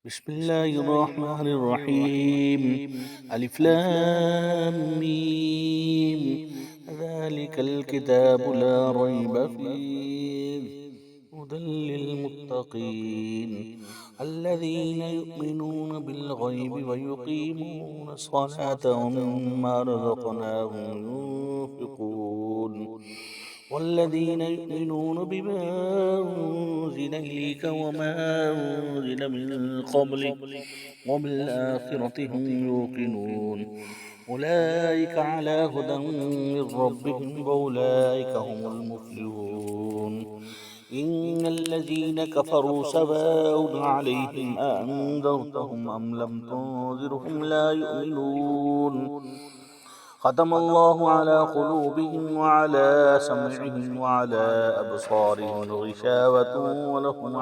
بسم الله الرحمن الرحيم. ألف لام ميم. ذلك الكتاب لا ريب فيه هدى للمتقين الذين يؤمنون بالغيب ويقيمون الصلاة ومما رزقناهم ينفقون والذين يؤمنون بما أنزل إليك وما أنزل من قبلك وبالآخرة هم يوقنون أولئك على هدى من ربهم وأولئك هم المفلحون. إن الذين كفروا سواء عليهم أأنذرتهم أم لم تنذرهم لا يؤمنون. ختم الله على قلوبهم وعلى سمعهم وعلى أبصارهم غشاوة ولهم